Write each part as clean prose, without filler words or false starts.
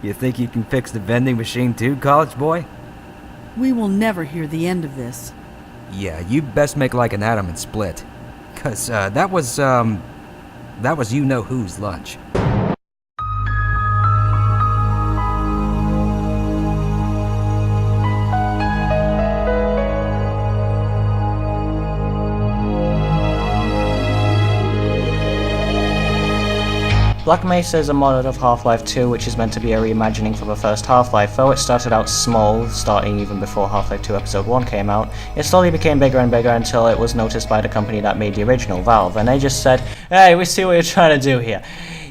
You think you can fix the vending machine too, college boy? We will never hear the end of this. Yeah, you best make like an atom and split. 'Cause, that was you-know-who's lunch. Black Mesa is a mod of Half-Life 2 which is meant to be a reimagining for the first Half-Life. Though it started out small, starting even before Half-Life 2 Episode 1 came out, it slowly became bigger and bigger until it was noticed by the company that made the original, Valve, and they just said, "Hey, we see what you're trying to do here.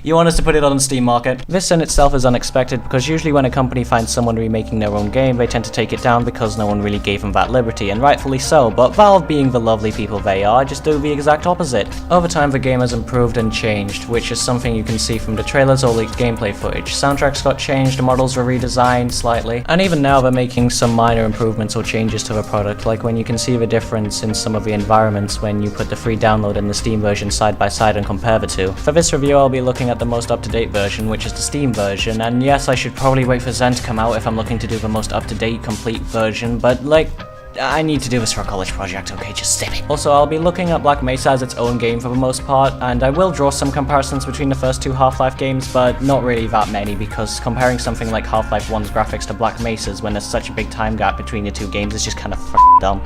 You want us to put it on the Steam market?" This in itself is unexpected because usually when a company finds someone remaking their own game, they tend to take it down because no one really gave them that liberty, and rightfully so, but Valve, being the lovely people they are, just do the exact opposite. Over time the game has improved and changed, which is something you can see from the trailers or leaked gameplay footage. Soundtracks got changed, the models were redesigned slightly, and even now they're making some minor improvements or changes to the product, like when you can see the difference in some of the environments when you put the free download and the Steam version side by side and compare the two. For this review I'll be looking at the most up-to-date version, which is the Steam version, and yes, I should probably wait for Zen to come out if I'm looking to do the most up-to-date complete version, but like, I need to do this for a college project, okay, just sip it. Also, I'll be looking at Black Mesa as its own game for the most part, and I will draw some comparisons between the first two Half-Life games, but not really that many, because comparing something like Half-Life 1's graphics to Black Mesa's when there's such a big time gap between the two games is just kind of dumb.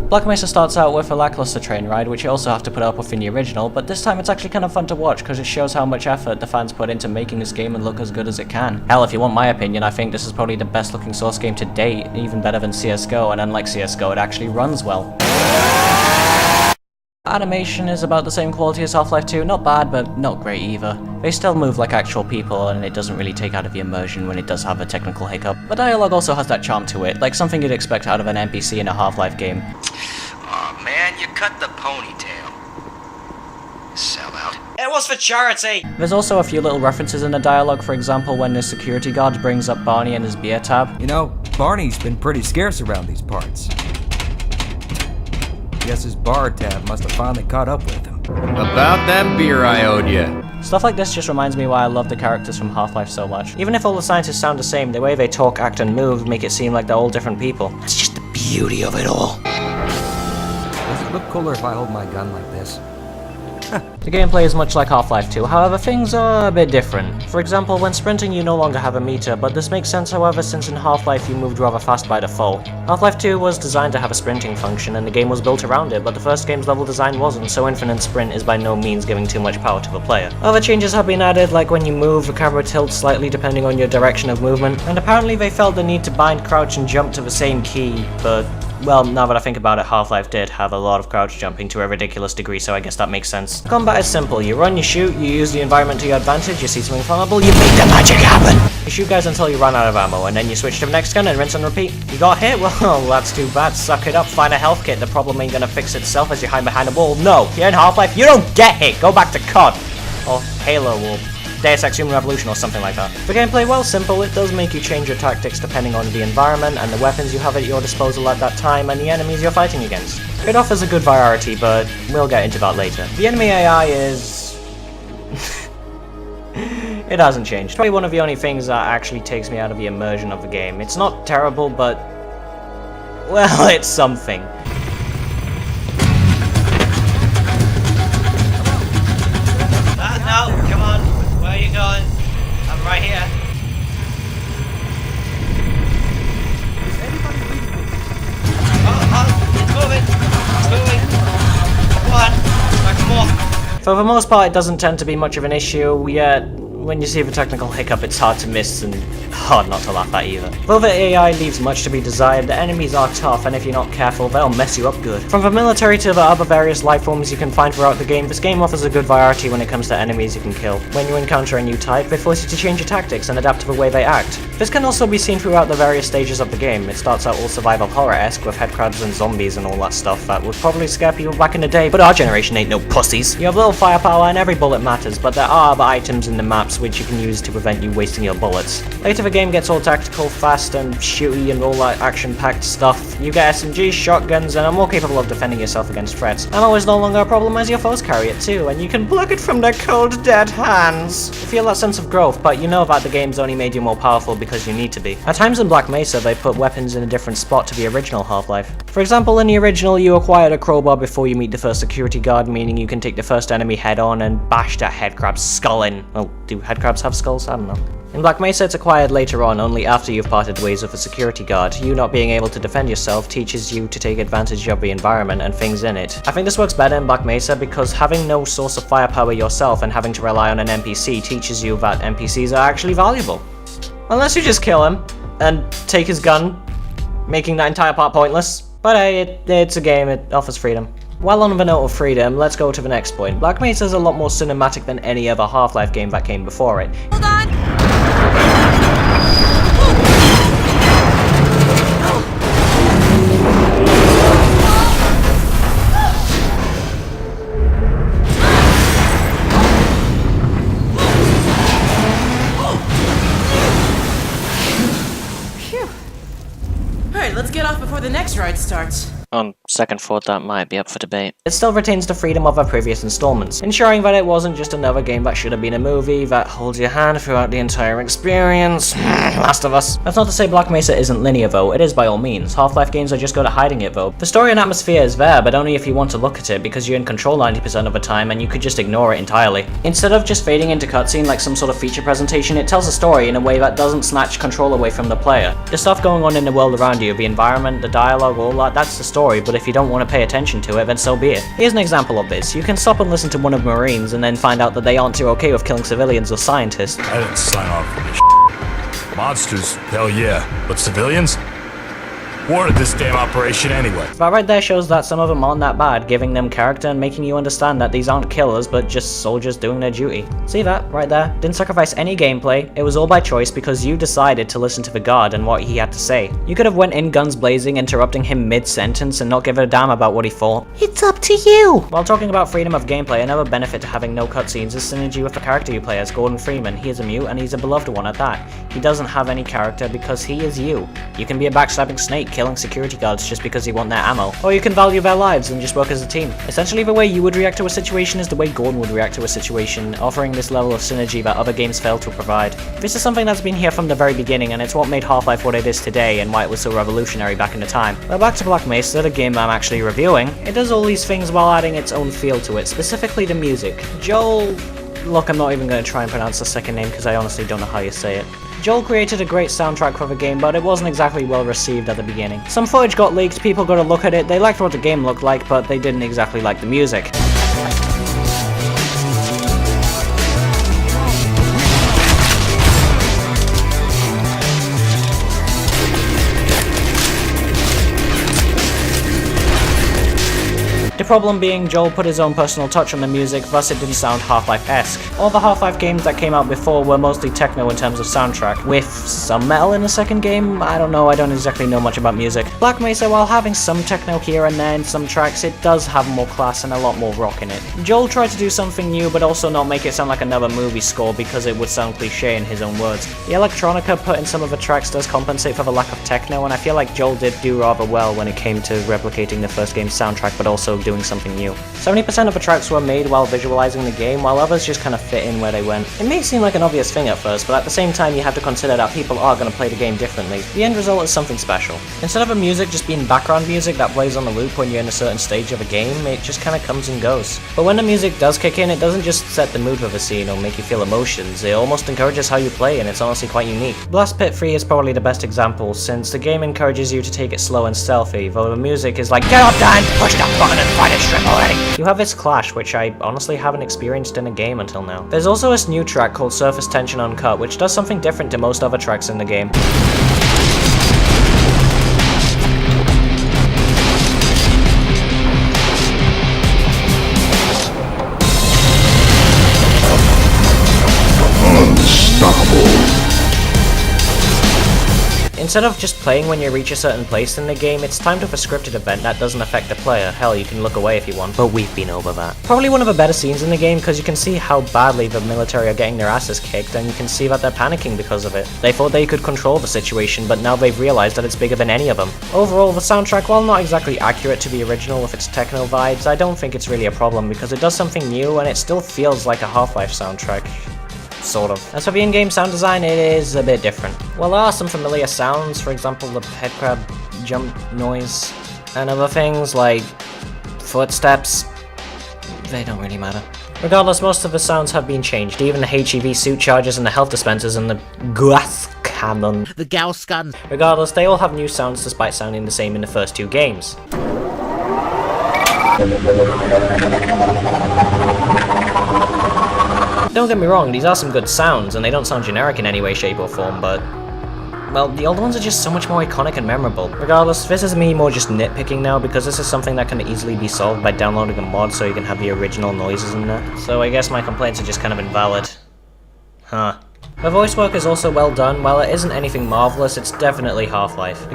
Black Mesa starts out with a lackluster train ride, which you also have to put up with in the original, but this time it's actually kind of fun to watch because it shows how much effort the fans put into making this game and look as good as it can. Hell, if you want my opinion, I think this is probably the best looking Source game to date, even better than CSGO, and unlike CSGO, it actually runs well. Animation is about the same quality as Half-Life 2, not bad, but not great either. They still move like actual people, and it doesn't really take out of the immersion when it does have a technical hiccup. But dialogue also has that charm to it, like something you'd expect out of an NPC in a Half-Life game. Aw, man, you cut the ponytail. Sellout. It was for charity! There's also a few little references in the dialogue, for example when the security guard brings up Barney and his beer tab. You know, Barney's been pretty scarce around these parts. Guess his bar tab must have finally caught up with him. About that beer I owed you. Stuff like this just reminds me why I love the characters from Half-Life so much. Even if all the scientists sound the same, the way they talk, act, and move make it seem like they're all different people. It's just the beauty of it all. Does it look cooler if I hold my gun like this? The gameplay is much like Half-Life 2, however things are a bit different. For example, when sprinting you no longer have a meter, but this makes sense however since in Half-Life you moved rather fast by default. Half-Life 2 was designed to have a sprinting function and the game was built around it, but the first game's level design wasn't, so infinite sprint is by no means giving too much power to the player. Other changes have been added, like when you move, the camera tilts slightly depending on your direction of movement, and apparently they felt the need to bind crouch and jump to the same key, but well, now that I think about it, Half-Life did have a lot of crouch jumping to a ridiculous degree, so I guess that makes sense. Combat is simple. You run, you shoot, you use the environment to your advantage, you see something flammable, you make the magic happen! You shoot guys until you run out of ammo, and then you switch to the next gun and rinse and repeat. You got hit? Well, that's too bad. Suck it up, find a health kit. The problem ain't gonna fix itself as you hide behind a wall. No, here in Half-Life, you don't get hit! Go back to COD! Or Halo, or Deus Ex Human Revolution or something like that. The gameplay, well, simple. It does make you change your tactics depending on the environment and the weapons you have at your disposal at that time and the enemies you're fighting against. It offers a good variety, but we'll get into that later. The enemy AI is... it hasn't changed. Probably one of the only things that actually takes me out of the immersion of the game. It's not terrible, but... well, it's something. No, come on. Where are you going? I'm right here. It's moving. Come on. Back and forth. For the most part, it doesn't tend to be much of an issue, yet when you see the technical hiccup, it's hard to miss and hard not to laugh at either. Though the AI leaves much to be desired, the enemies are tough, and if you're not careful, they'll mess you up good. From the military to the other various life forms you can find throughout the game, this game offers a good variety when it comes to enemies you can kill. When you encounter a new type, they force you to change your tactics and adapt to the way they act. This can also be seen throughout the various stages of the game. It starts out all survival horror-esque with headcrabs and zombies and all that stuff that would probably scare people back in the day, but our generation ain't no pussies. You have little firepower and every bullet matters, but there are other items in the map traps which you can use to prevent you wasting your bullets. Later the game gets all tactical, fast and shooty and all that action-packed stuff. You get SMGs, shotguns, and are more capable of defending yourself against threats. Ammo is no longer a problem as your foes carry it too, and you can pluck it from their cold dead hands. You feel that sense of growth, but you know that the game's only made you more powerful because you need to be. At times in Black Mesa, they put weapons in a different spot to the original Half-Life. For example, in the original, you acquired a crowbar before you meet the first security guard, meaning you can take the first enemy head-on and bash that headcrab's skull in. Well, do headcrabs have skulls? I don't know. In Black Mesa, it's acquired later on, only after you've parted ways with a security guard. You not being able to defend yourself teaches you to take advantage of the environment and things in it. I think this works better in Black Mesa because having no source of firepower yourself and having to rely on an NPC teaches you that NPCs are actually valuable. Unless you just kill him and take his gun, making that entire part pointless. But hey, it's a game, it offers freedom. While on the note of freedom, let's go to the next point. Black Mesa is a lot more cinematic than any other Half-Life game that came before it. Hold on! Phew. Alright, let's get off before the next ride starts. On second thought, that might be up for debate. It still retains the freedom of our previous installments, ensuring that it wasn't just another game that should have been a movie that holds your hand throughout the entire experience. Last of Us. That's not to say Black Mesa isn't linear though, it is by all means. Half-Life games are just good at hiding it though. The story and atmosphere is there, but only if you want to look at it, because you're in control 90% of the time and you could just ignore it entirely. Instead of just fading into cutscene like some sort of feature presentation, it tells a story in a way that doesn't snatch control away from the player. The stuff going on in the world around you, the environment, the dialogue, all that's the story, but if you don't want to pay attention to it, then so be it. Here's an example of this. You can stop and listen to one of the Marines and then find out that they aren't too okay with killing civilians or scientists. I didn't sign off for this. Monsters, hell yeah. But civilians? Wanted this damn operation anyway. That right there shows that some of them aren't that bad, giving them character and making you understand that these aren't killers but just soldiers doing their duty. See that right there? Didn't sacrifice any gameplay, it was all by choice because you decided to listen to the guard and what he had to say. You could have went in guns blazing, interrupting him mid-sentence and not give a damn about what he thought. It's up to you! While talking about freedom of gameplay, another benefit to having no cutscenes is synergy with the character you play as, Gordon Freeman. He is a mute and he's a beloved one at that. He doesn't have any character because he is you. You can be a backstabbing snake killing security guards just because you want their ammo, or you can value their lives and just work as a team. Essentially the way you would react to a situation is the way Gordon would react to a situation, offering this level of synergy that other games fail to provide. This is something that's been here from the very beginning and it's what made Half-Life what it is today and why it was so revolutionary back in the time. But back to Black Mesa, the game I'm actually reviewing, it does all these things while adding its own feel to it, specifically the music. Joel... Look, I'm not even going to try and pronounce the second name because I honestly don't know how you say it. Joel created a great soundtrack for the game, but it wasn't exactly well received at the beginning. Some footage got leaked, people got a look at it, they liked what the game looked like, but they didn't exactly like the music. The problem being Joel put his own personal touch on the music, thus it didn't sound Half-Life-esque. All the Half-Life games that came out before were mostly techno in terms of soundtrack, with some metal in the second game. I don't know, I don't exactly know much about music. Black Mesa, while having some techno here and there in some tracks, it does have more class and a lot more rock in it. Joel tried to do something new, but also not make it sound like another movie score because it would sound cliche in his own words. The electronica put in some of the tracks does compensate for the lack of techno, and I feel like Joel did do rather well when it came to replicating the first game's soundtrack, but also doing something new. 70% of the tracks were made while visualizing the game, while others just kind of fit in where they went. It may seem like an obvious thing at first, but at the same time you have to consider that people are going to play the game differently. The end result is something special. Instead of a music just being background music that plays on the loop when you're in a certain stage of a game, it just kind of comes and goes. But when the music does kick in, it doesn't just set the mood of a scene or make you feel emotions, it almost encourages how you play, and it's honestly quite unique. Blast Pit 3 is probably the best example, since the game encourages you to take it slow and stealthy, though the music is like, get up there and push that button and fight it straight away. You have this clash, which I honestly haven't experienced in a game until now. There's also this new track called Surface Tension Uncut, which does something different to most other tracks in the game. Instead of just playing when you reach a certain place in the game, it's timed with a scripted event that doesn't affect the player. Hell, you can look away if you want, but we've been over that. Probably one of the better scenes in the game because you can see how badly the military are getting their asses kicked, and you can see that they're panicking because of it. They thought they could control the situation, but now they've realized that it's bigger than any of them. Overall, the soundtrack, while not exactly accurate to the original with its techno vibes, I don't think it's really a problem because it does something new and it still feels like a Half-Life soundtrack. Sort of. As for the in-game sound design, it is a bit different. Well, there are some familiar sounds, for example the headcrab jump noise, and other things like footsteps. They don't really matter. Regardless, most of the sounds have been changed, even the HEV suit charges and the health dispensers and the gas cannon. The Gauss gun. Regardless, they all have new sounds despite sounding the same in the first two games. Don't get me wrong, these are some good sounds, and they don't sound generic in any way, shape or form, but well, the old ones are just so much more iconic and memorable. Regardless, this is me more just nitpicking now, because this is something that can easily be solved by downloading a mod so you can have the original noises in there. So I guess my complaints are just kind of invalid. Huh. The voice work is also well done. While it isn't anything marvelous, it's definitely Half-Life.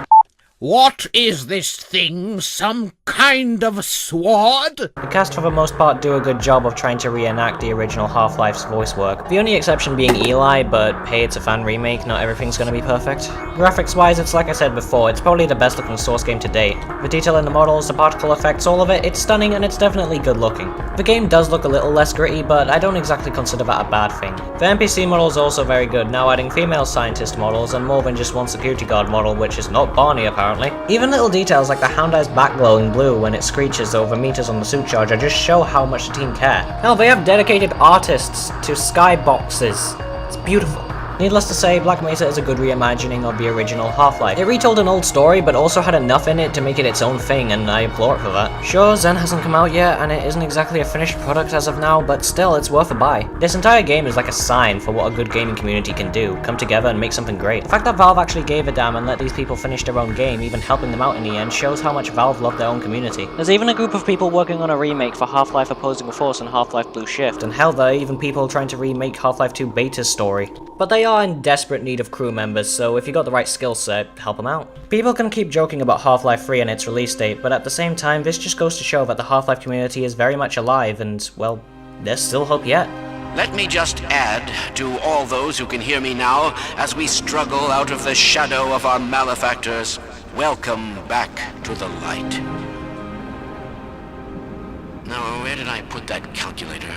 What is this thing? Some kind of sword? The cast for the most part do a good job of trying to reenact the original Half-Life's voice work. The only exception being Eli, but hey, it's a fan remake, not everything's gonna be perfect. Graphics wise, it's like I said before, it's probably the best looking Source game to date. The detail in the models, the particle effects, all of it, it's stunning and it's definitely good looking. The game does look a little less gritty, but I don't exactly consider that a bad thing. The NPC models are also very good, now adding female scientist models and more than just one security guard model, which is not Barney apparently. Even little details like the Houndine's back glowing blue when it screeches over meters on the suit charger just show how much the team care. Hell, they have dedicated artists to skyboxes. It's beautiful. Needless to say, Black Mesa is a good reimagining of the original Half-Life. It retold an old story, but also had enough in it to make it its own thing, and I applaud it for that. Sure, Zen hasn't come out yet, and it isn't exactly a finished product as of now, but still, it's worth a buy. This entire game is like a sign for what a good gaming community can do, come together and make something great. The fact that Valve actually gave a damn and let these people finish their own game, even helping them out in the end, shows how much Valve love their own community. There's even a group of people working on a remake for Half-Life Opposing Force and Half-Life Blue Shift, and hell, there are even people trying to remake Half-Life 2 Beta's story. But they are in desperate need of crew members, so if you got the right skill set, help them out. People can keep joking about Half-Life 3 and its release date, but at the same time, this just goes to show that the Half-Life community is very much alive, and, well, there's still hope yet. Let me just add to all those who can hear me now, as we struggle out of the shadow of our malefactors, welcome back to the light. Now, where did I put that calculator?